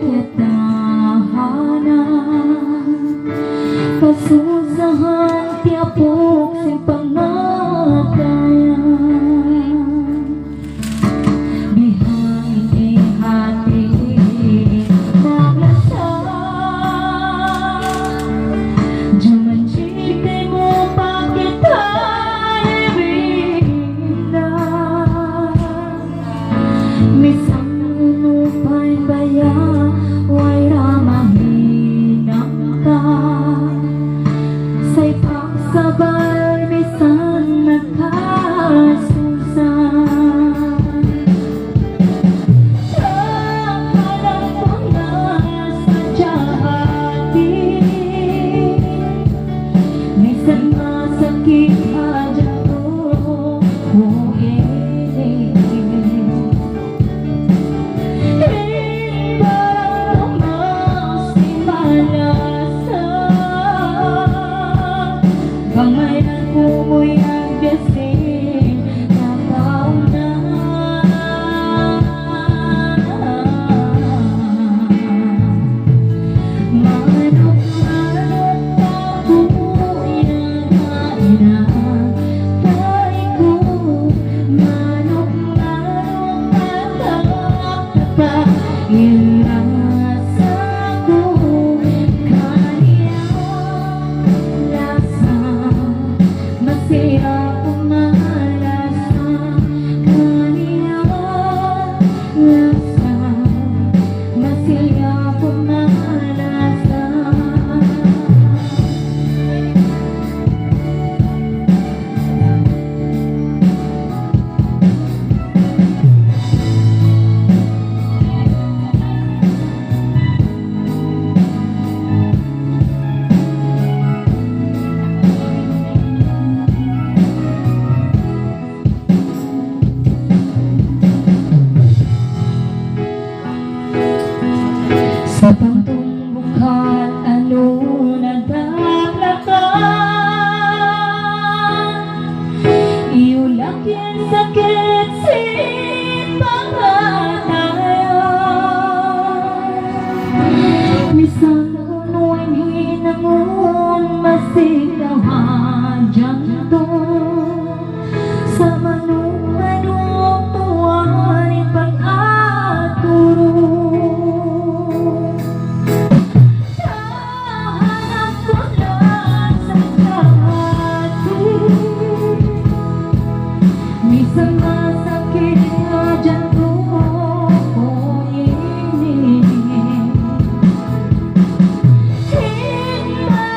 kita hana kasusahan tiapok si pangatayan bihang hati naglasa jumanji kay mo pa kita ibinda misang lupay baya way ramahina ka say pagsabay bisan nagkasusan kakalang ko na sa hati bisan masakit hadya ko Pangailan ko mo'y agyasin Nakaw na Manok-manok ako Ina-ina Kay ko Manok-manok Tatapa Ilasa ko Masaya ko malasa kaniya lasa masaya ko malasa sa pagtumbok at ano nadaglakan iulak yan sakit sipanganayan misan uno'y hinangon masikahan dyanto sa manong-manong tuwan ipag-aturo Minsan masakit na dyan ko ini Hintay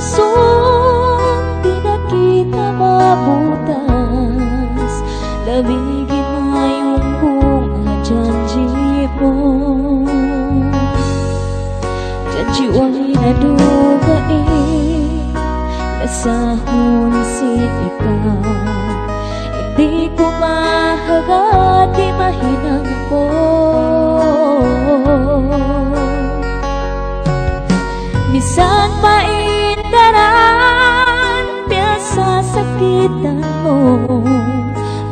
lusong, di na kita mabutas. Lamigin mayong bunga janji mo. Janji wa'y nadugain, nasahon sin ikaw. Hindi ko mahagati mahinang ko. Bisan paindaran, piyasa sakitan mo.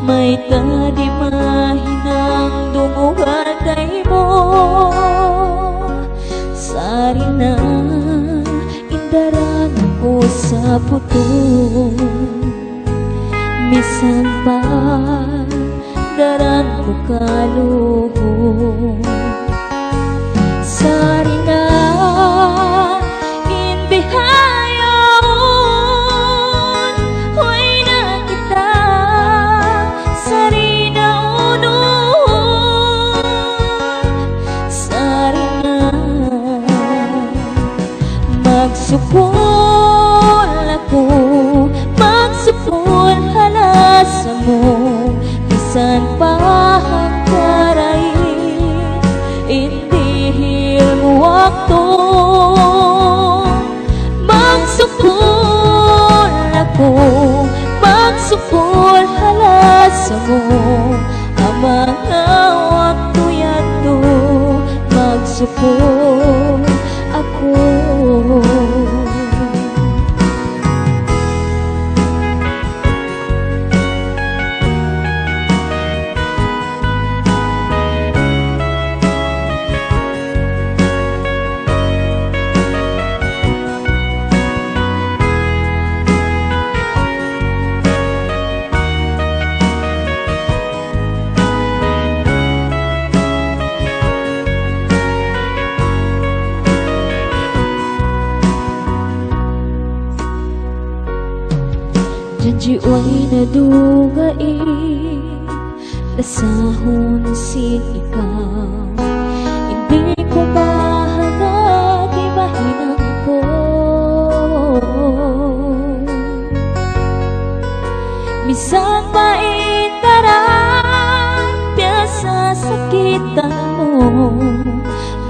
May tadi mahinang dumugagay mo. Sari na indaran ko sa puto. Bisan pa daran ko kaluho. Sari na inbihayon, hoy na kita. Sari na unon, sari na magsukol ako, magsukol halasa mo. Bisan pa hangkaray, indihil mo wakto. Magsukol ako, magsukol halasa mo. Ang mga wakto yato, magsukol ako. Janji wa'y nadugain, nasahon sin ikaw. Hindi ko mahagati mahinang ko. Misang paindaran, piyasa sakitan mo.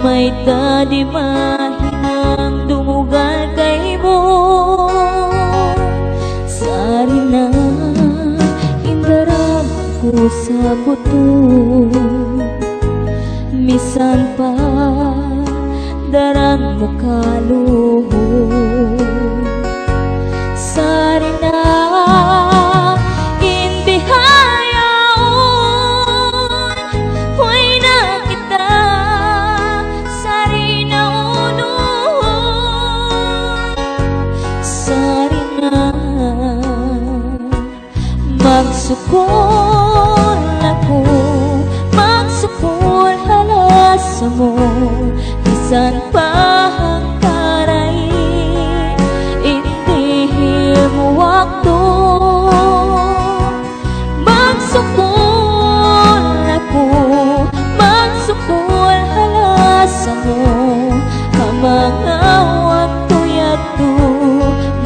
May tadi mahinang dumugagay mo. Sari na indaran ko sa buto. Misan pa daran mo kaluho. Sari na inbihayon, hoy na kita. Sari na unon, sari na magsukol ako, magsukol halasa mo. Bisan pa hangkaray, indihil mo wakto. Magsukol ako, magsukol halasa mo. Ang mga wakto yato,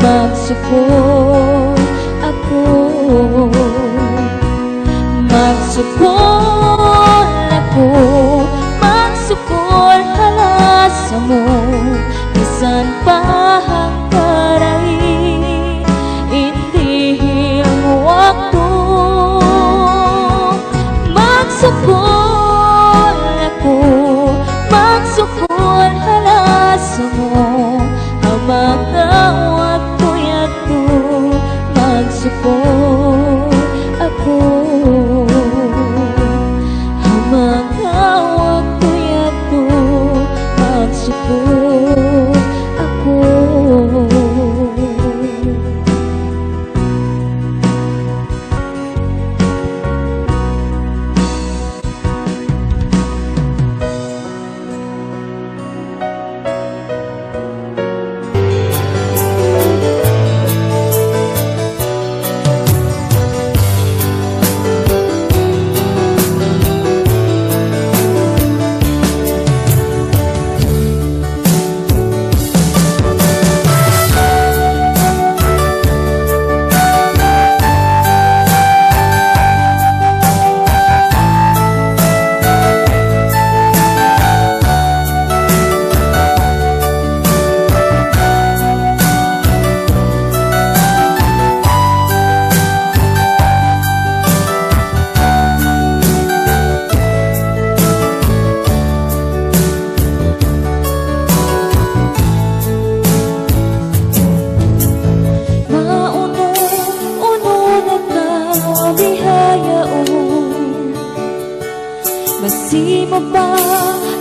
magsukol ako. Magsukol ako, magsukol halasa mo. Bisan pa hangkaray, indihil mo wakto. Magsukol ako,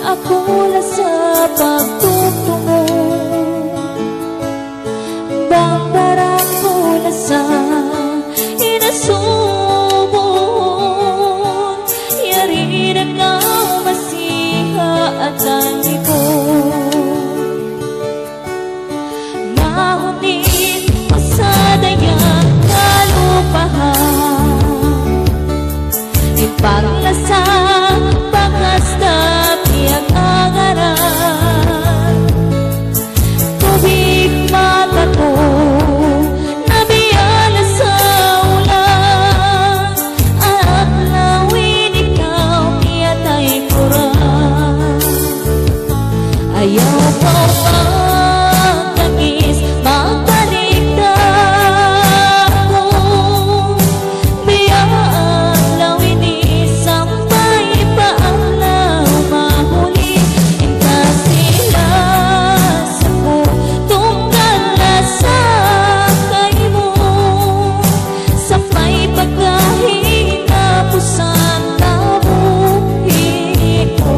ako lang sa pagtutungo. Bambarang ko na sa inasubon, yari na nga masiha at taliko. Mahunit pasadayang kalupahan, ipaglasang pangasta tiyang angaran. Tubig mata ko nabiyala sa ulan, at lawin ikaw tiyatay kurang. Ayaw ko magtangis, magbalik na ako. Biyaan lawin isambay paalaw mahuli. Inkasilas ako tungkal na sa kayo, sapay pagkahina pusan tabuhin ko.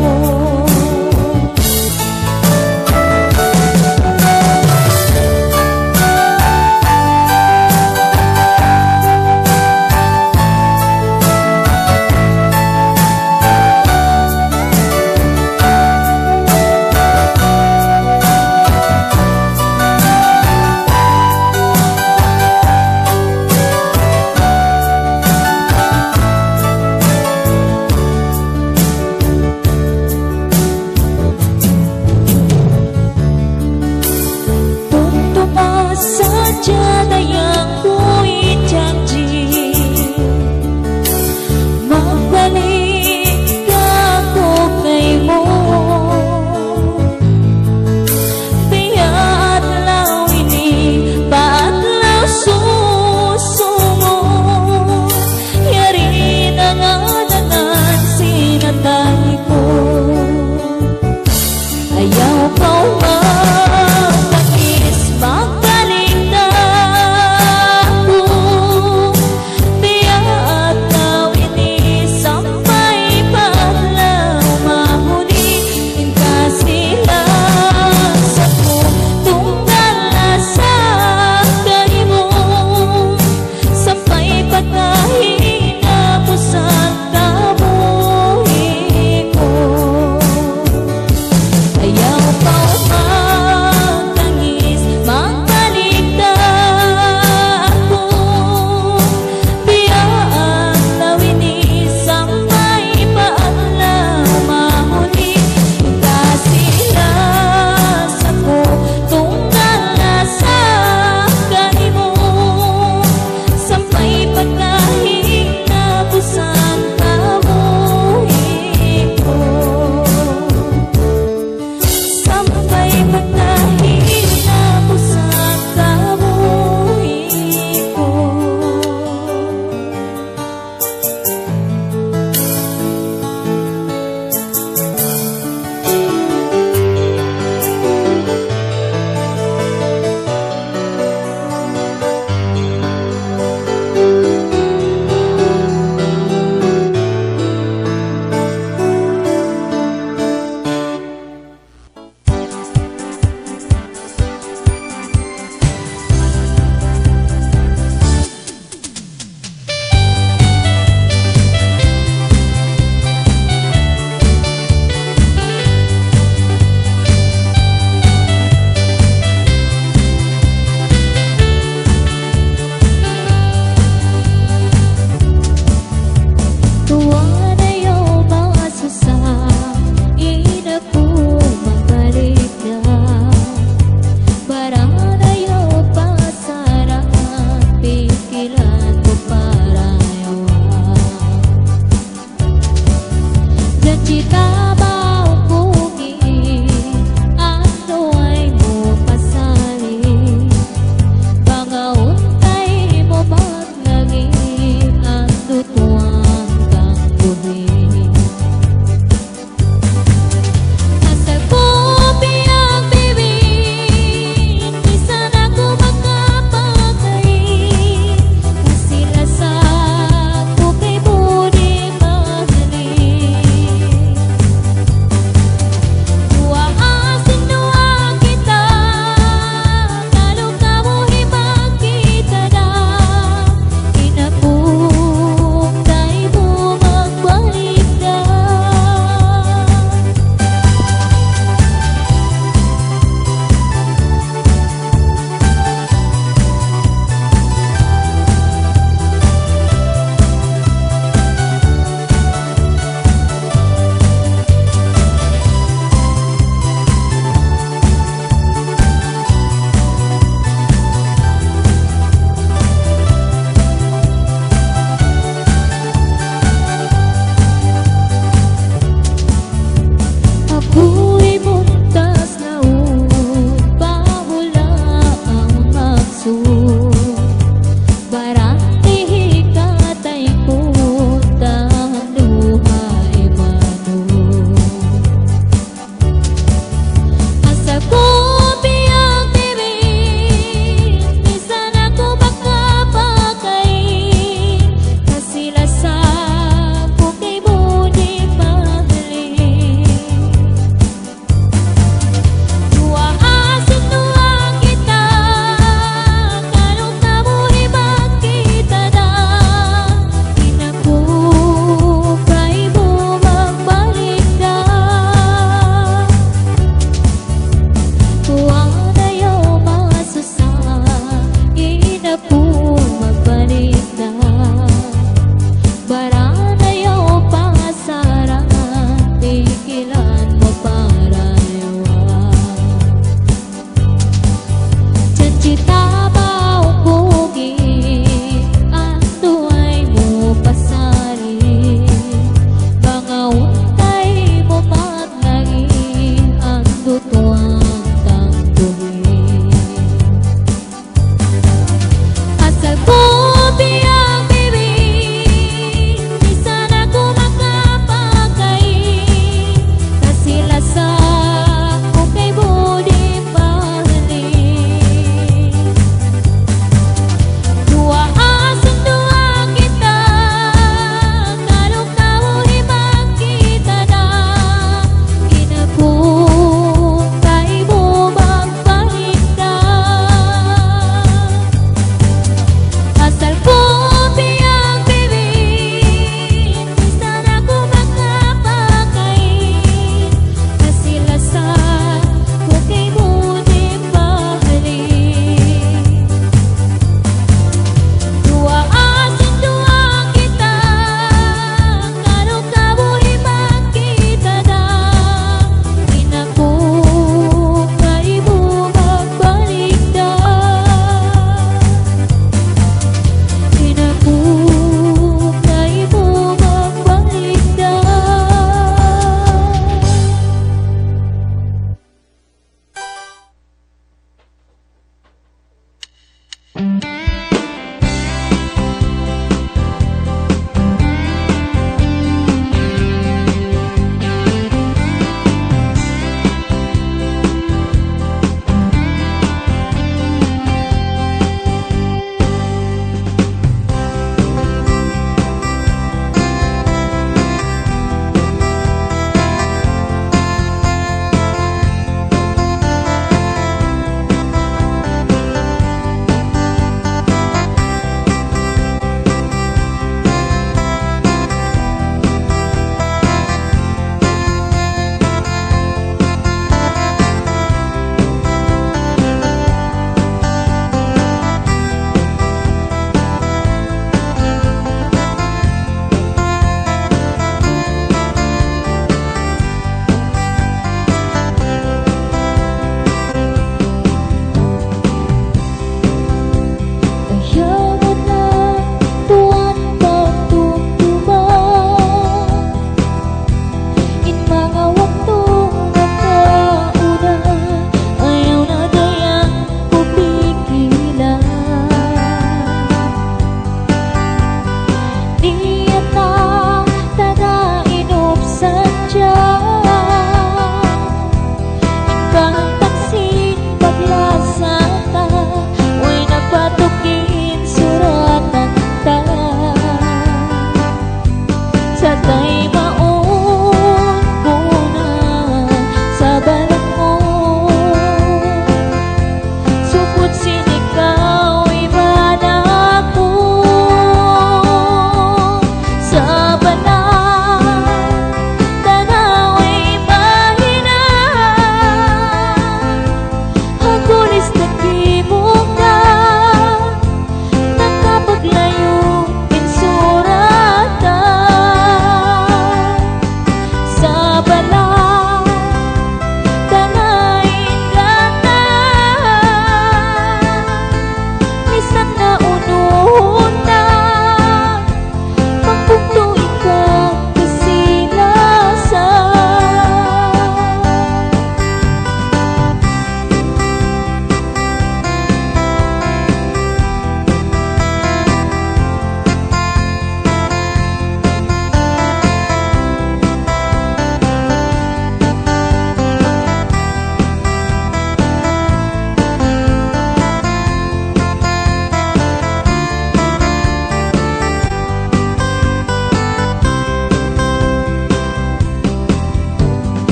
Sadyada yang ku'y janji, magbalik ako kay mo. Biya't lawini, baatlaw susunod, yari na nga nanan sinatay ko. Ayaw ko magtangis, magbalik na ako. Biya't lawin isambay paalaw mahuli. Inkasilas ako tungkal na sa kayo, sapay pagkahina pusan tabuhin ko. Ayaw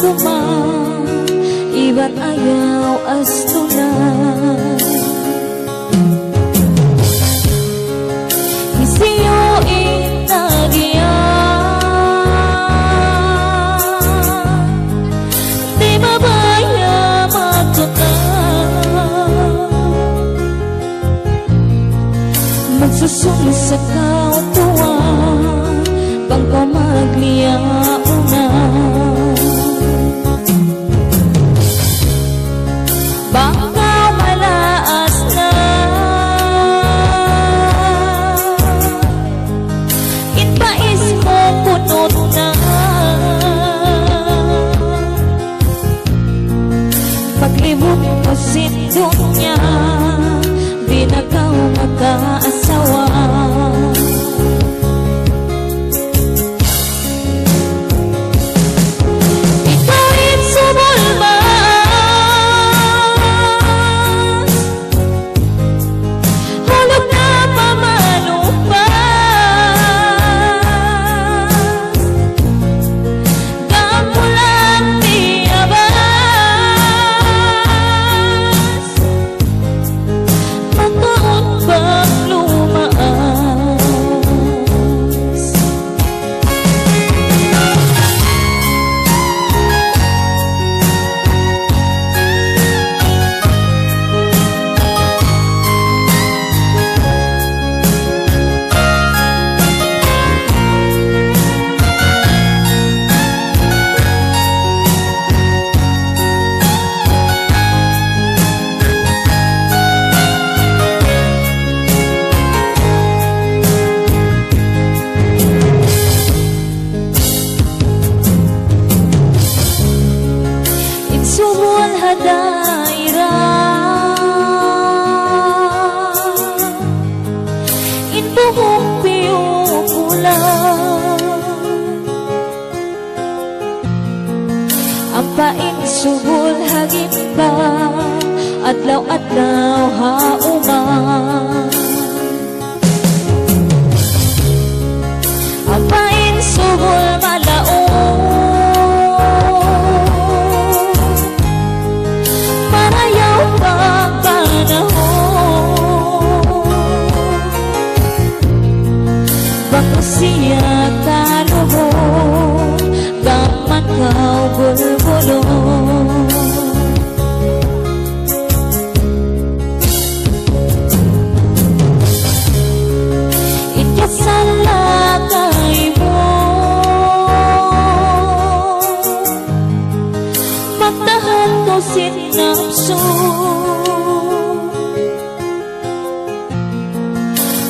duman iba't ayaw astunan isiyo inagyan di mabaya matunan magsusumi sa kautuan bangko magliyaon na bangko malaas na inpais mo punot na paglimot mo sindong niya di na kau mag-aasawa Subul hadaira inbuhong piyukula ampain subul hagimba adlaw-adlaw hauman ampain subul malaon siya kaluhon gaman kau bulbulon ikasalakay mo magtahan ko sinapso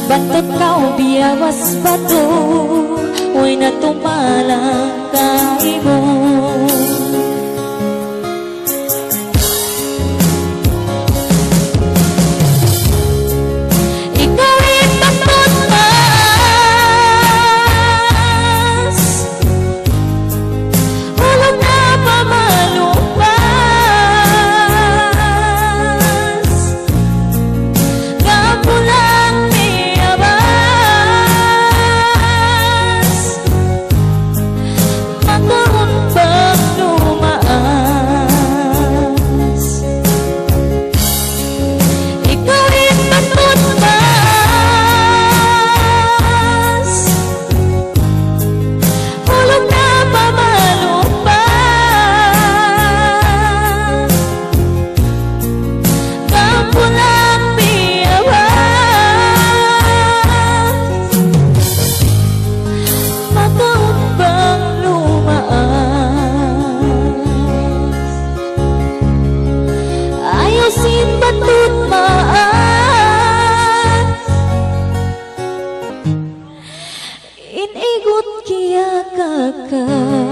bantot kau biawas bato Huwag na tumalang kay mo ikaw ay batot mas walang na pamalupas kapulang inigot kia kakas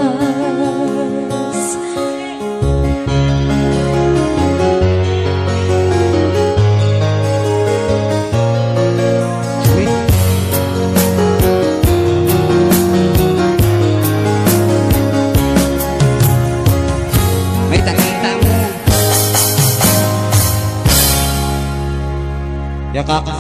may takita mo ya kakak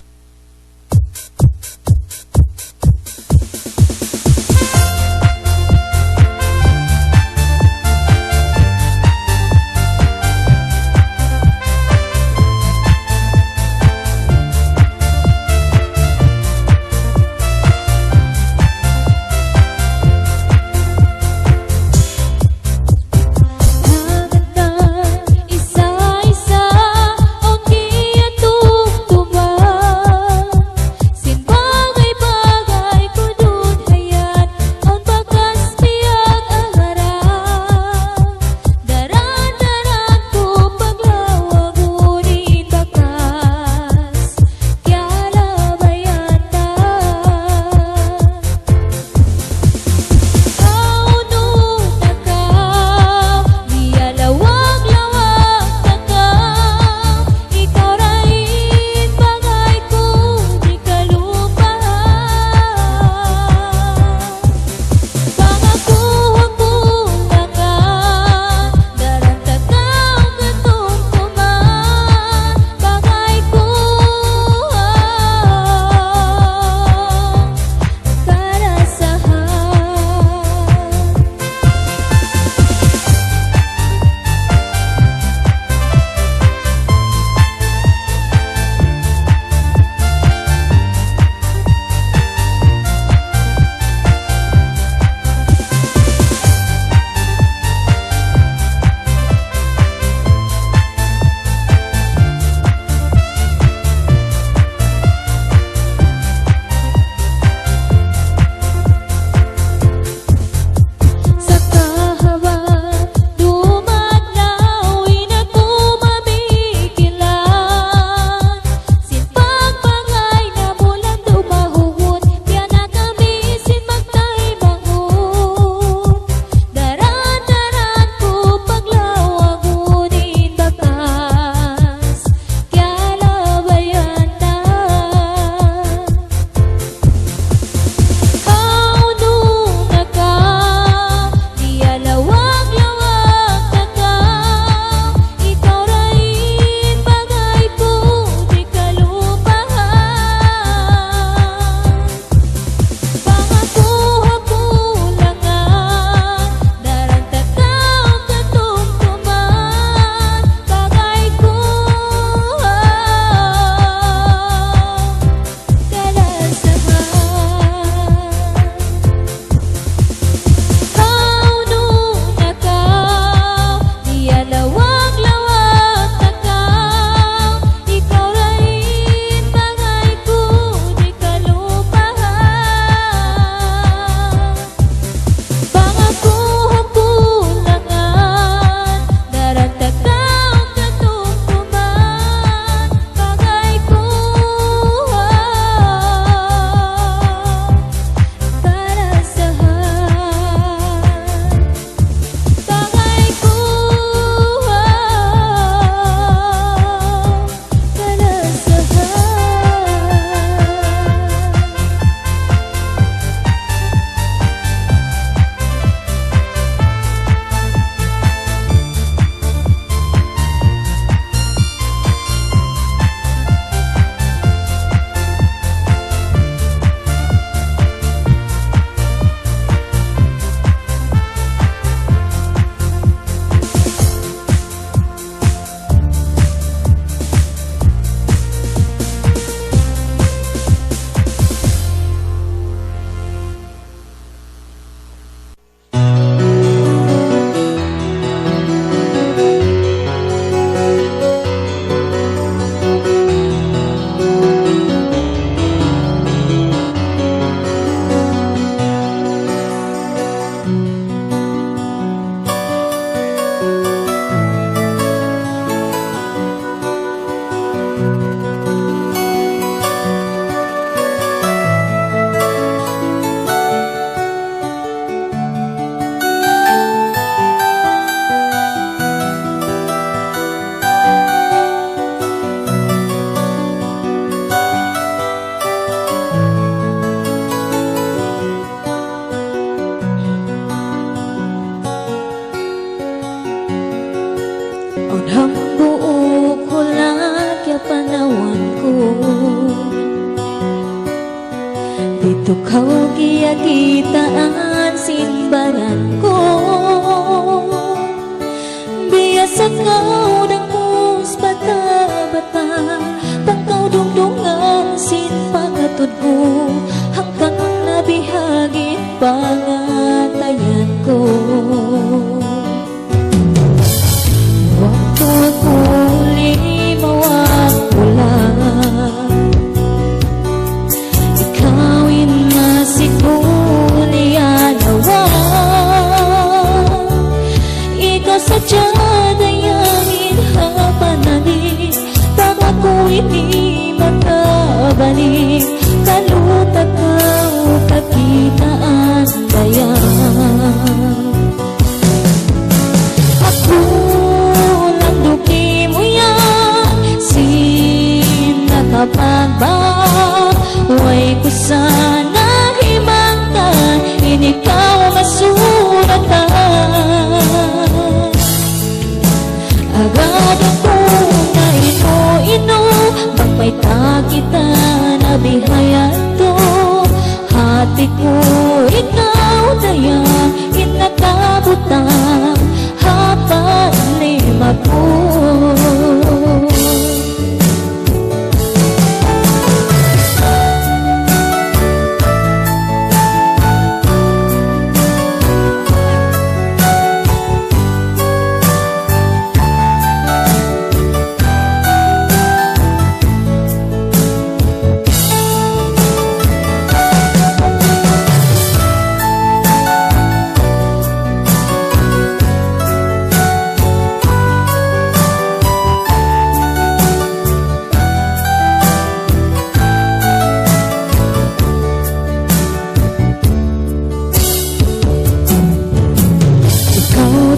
Tukaw giyagitaan simbaran ko, biasa kau dangkus bata-bata, tangkau dungdungan sin pangatod mo, hanggang nabihagin pangatayan ko. Waktu kuli mawag pula, ikawin masikuli alawa, ikaw sadya dayangin hapanani, pangako hindi makabalik, kaluta kau kakitaan dayang. Ako lang duki mo yan, sinakapagbaway ko sana himangtan, inikaw masuratan. Agad ako na ino-ino, bang may takita na bihayan to, hati ko ikaw dayang, inakabutang hapat lima po.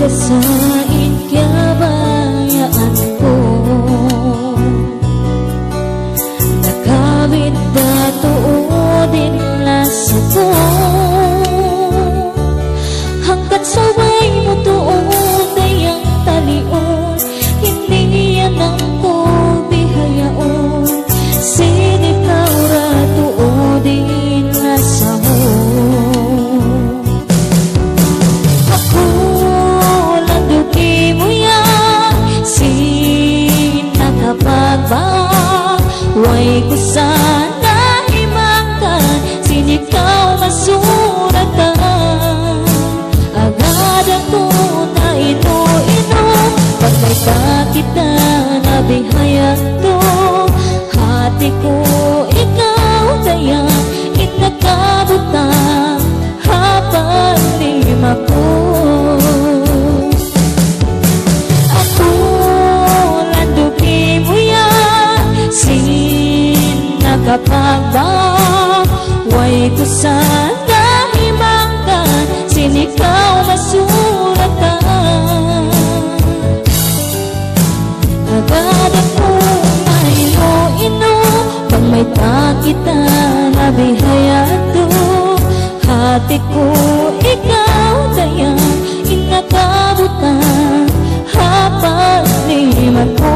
Rasain kabayaan ko, nakawit na tuodin lasa ko, hanggat saway mo tuon dayang talion, hindi yan ang ko bihayaon, sinikaw ra tuodin lasa mo. Pagbaway ko sana himangkan, sinikaw masuratan. Agad ako na ino-ino, pag may kakita na bihayan to, hati ko ikaw dayang, inakabutang hapat lima ko. Sinakapagbaway ko sana himangkan, sinikaw masuratan. Agad ako ay ino-ino, pag may takita na bihayan to, hati ko ikaw dayang, inakabutang hapat lima ko.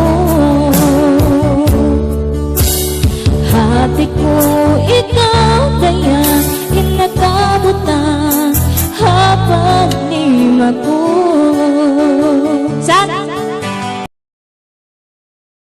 Hati ko ikaw dayang, inakabutang hapat lima ko.